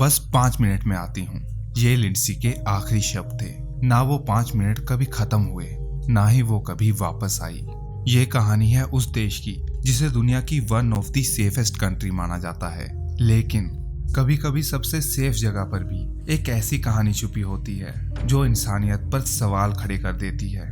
बस 5 मिनट में आती हूँ। ये लिंडसी के आखिरी शब्द थे। ना वो 5 मिनट कभी खत्म हुए, ना ही वो कभी वापस आई। ये कहानी है उस देश की जिसे दुनिया की one of the safest country माना जाता है, लेकिन कभी कभी सबसे सेफ जगह पर भी एक ऐसी कहानी छुपी होती है जो इंसानियत पर सवाल खड़े कर देती है।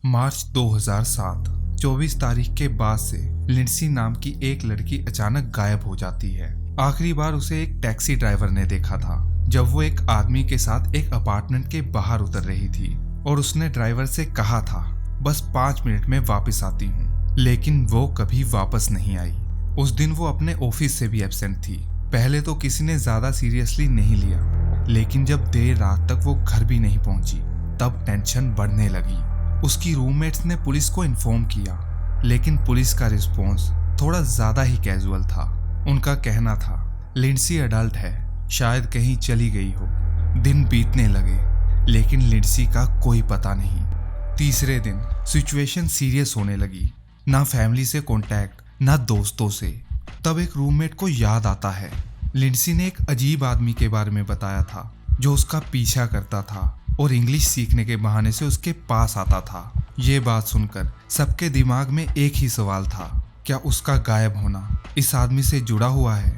मार्च 2007 24 तारीख के बाद से लिंडसी नाम की एक लड़की अचानक गायब हो जाती है। आखिरी बार उसे एक टैक्सी ड्राइवर ने देखा था जब वो एक आदमी के साथ एक अपार्टमेंट के बाहर उतर रही थी और उसने ड्राइवर से कहा था बस 5 मिनट में वापस आती हूँ, लेकिन वो कभी वापस नहीं आई। उस दिन वो अपने ऑफिस से भी एब्सेंट थी। पहले तो किसी ने ज्यादा सीरियसली नहीं लिया, लेकिन जब देर रात तक वो घर भी नहीं पहुंची तब टेंशन बढ़ने लगी। उसकी रूममेट्स ने पुलिस को इन्फॉर्म किया, लेकिन पुलिस का रिस्पॉन्स थोड़ा ज्यादा ही कैजुअल था। उनका कहना था लिंडसी अडल्ट है, शायद कहीं चली गई हो। दिन बीतने लगे, लेकिन लिंडसी का कोई पता नहीं। तीसरे दिन सिचुएशन सीरियस होने लगी। ना फैमिली से कांटेक्ट, ना दोस्तों से। तब एक रूममेट को याद आता है लिंडसी ने एक अजीब आदमी के बारे में बताया था जो उसका पीछा करता था और इंग्लिश सीखने के बहाने से उसके पास आता था। ये बात सुनकर सबके दिमाग में एक ही सवाल था, क्या उसका गायब होना इस आदमी से जुड़ा हुआ है?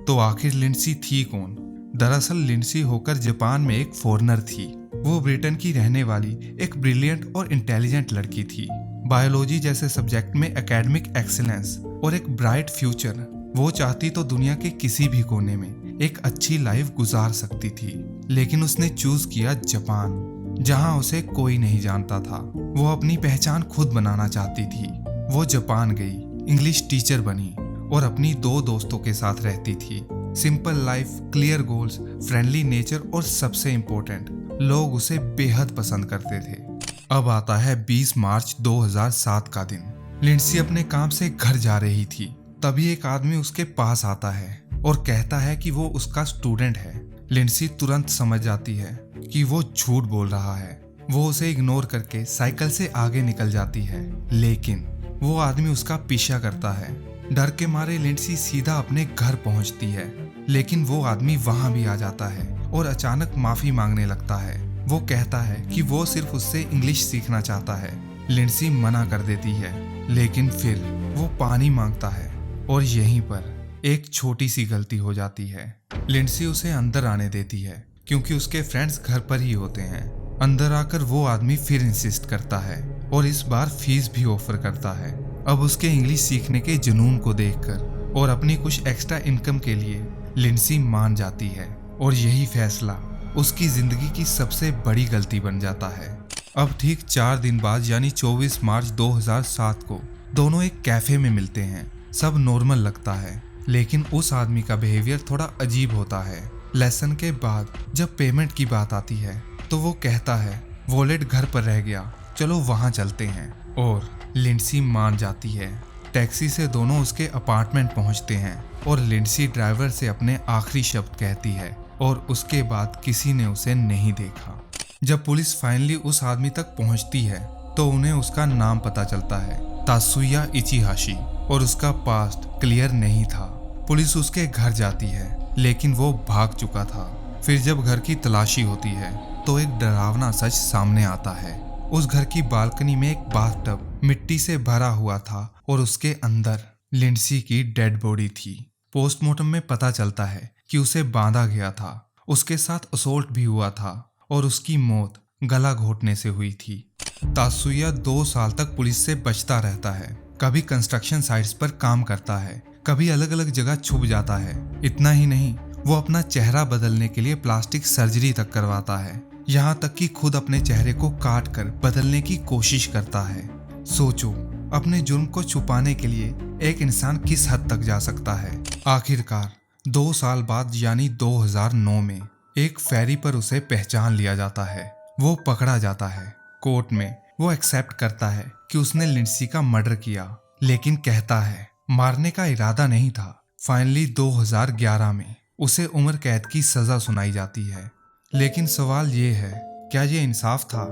तो आखिर लिंडसी थी कौन? दरअसल लिंडसी होकर जापान में एक फॉरेनर थी। वो ब्रिटेन की रहने वाली एक ब्रिलियंट और इंटेलिजेंट लड़की थी। बायोलॉजी जैसे सब्जेक्ट में एकेडमिक एक्सीलेंस और एक ब्राइट फ्यूचर वो चाहती तो दुनिया के किसी भी कोने में एक अच्छी लाइफ गुजार सकती थी। लेकिन उसने चूज किया जापान, जहां उसे कोई नहीं जानता था। वो अपनी पहचान खुद बनाना चाहती थी। वो जापान गई, इंग्लिश टीचर बनी और अपनी 2 दोस्तों के साथ रहती थी। Simple life, clear goals, friendly nature और सबसे इम्पोर्टेंट, लोग उसे बेहद पसंद करते थे। अब आता है 20 मार्च 2007 का दिन। लिंडसी अपने काम से घर जा रही थी, तभी एक आदमी उसके पास आता है और कहता है कि वो उसका स्टूडेंट है। लिंडसी तुरंत समझ जाती है कि वो झूठ बोल रहा है। वो उसे इग्नोर करके साइकिल से आगे निकल जाती है, लेकिन वो आदमी उसका पीछा करता है। डर के मारे लिंडसी सीधा अपने घर पहुंचती है, लेकिन वो आदमी वहां भी आ जाता है और अचानक माफी मांगने लगता है। वो कहता है कि वो सिर्फ उससे इंग्लिश सीखना चाहता है। लिंडसी मना कर देती है, लेकिन फिर वो पानी मांगता है और यहीं पर एक छोटी सी गलती हो जाती है। लिंडसी उसे अंदर आने देती है क्योंकि उसके फ्रेंड्स घर पर ही होते हैं। अंदर आकर वो आदमी फिर इंसिस्ट करता है और इस बार फीस भी ऑफर करता है। अब उसके इंग्लिश सीखने के जुनून को देखकर और अपनी कुछ एक्स्ट्रा इनकम के लिए लिंडसी मान जाती है और यही फैसला उसकी जिंदगी की सबसे बड़ी गलती बन जाता है। अब ठीक 4 दिन बाद यानी 24 मार्च 2007 को दोनों एक कैफे में मिलते हैं। सब नॉर्मल लगता है, लेकिन उस आदमी का बिहेवियर थोड़ा अजीब होता है। लेसन के बाद जब पेमेंट की बात आती है तो वो कहता है वॉलेट घर पर रह गया, चलो वहां चलते हैं। और लिंडसी मान जाती है। टैक्सी से दोनों उसके अपार्टमेंट पहुंचते हैं और लिंडसी ड्राइवर से अपने आखिरी शब्द कहती है और उसके बाद किसी ने उसे नहीं देखा। जब पुलिस फाइनली उस आदमी तक पहुंचती है तो उन्हें उसका नाम पता चलता है, तात्सुया इचिहाशी, और उसका पास्ट क्लियर नहीं था। पुलिस उसके घर जाती है, लेकिन वो भाग चुका था। फिर जब घर की तलाशी होती है तो एक डरावना सच सामने आता है। उस घर की बालकनी में एक बाथटब मिट्टी से भरा हुआ था और उसके अंदर लिंडसी की डेड बॉडी थी। पोस्टमार्टम में पता चलता है कि उसे बांधा गया था, उसके साथ असोल्ट भी हुआ था और उसकी मौत गला घोटने से हुई थी। तात्सुया 2 साल तक पुलिस से बचता रहता है। कभी कंस्ट्रक्शन साइट्स पर काम करता है, कभी अलग अलग जगह छुप जाता है। इतना ही नहीं, वो अपना चेहरा बदलने के लिए प्लास्टिक सर्जरी तक करवाता है, यहाँ तक कि खुद अपने चेहरे को काट कर बदलने की कोशिश करता है। सोचो, अपने जुर्म को छुपाने के लिए एक इंसान किस हद तक जा सकता है। आखिरकार 2 साल बाद यानी 2009 में एक फेरी पर उसे पहचान लिया जाता है। वो पकड़ा जाता है। कोर्ट में वो एक्सेप्ट करता है कि उसने लिंडसी का मर्डर किया, लेकिन कहता है मारने का इरादा नहीं था। फाइनली 2011 में उसे उम्र कैद की सजा सुनाई जाती है। लेकिन सवाल ये है, क्या ये इंसाफ था?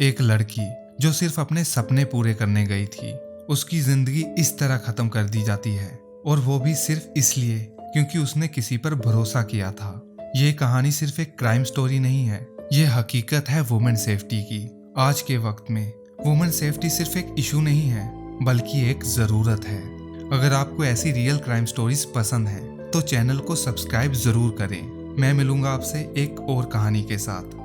एक लड़की जो सिर्फ अपने सपने पूरे करने गई थी, उसकी जिंदगी इस तरह खत्म कर दी जाती है, और वो भी सिर्फ इसलिए क्योंकि उसने किसी पर भरोसा किया था। ये कहानी सिर्फ एक क्राइम स्टोरी नहीं है, ये हकीकत है वुमेन सेफ्टी की। आज के वक्त में वुमेन सेफ्टी सिर्फ एक इशू नहीं है, बल्कि एक जरूरत है। अगर आपको ऐसी रियल क्राइम स्टोरीज पसंद है तो चैनल को सब्सक्राइब जरूर करें। मैं मिलूंगा आपसे एक और कहानी के साथ।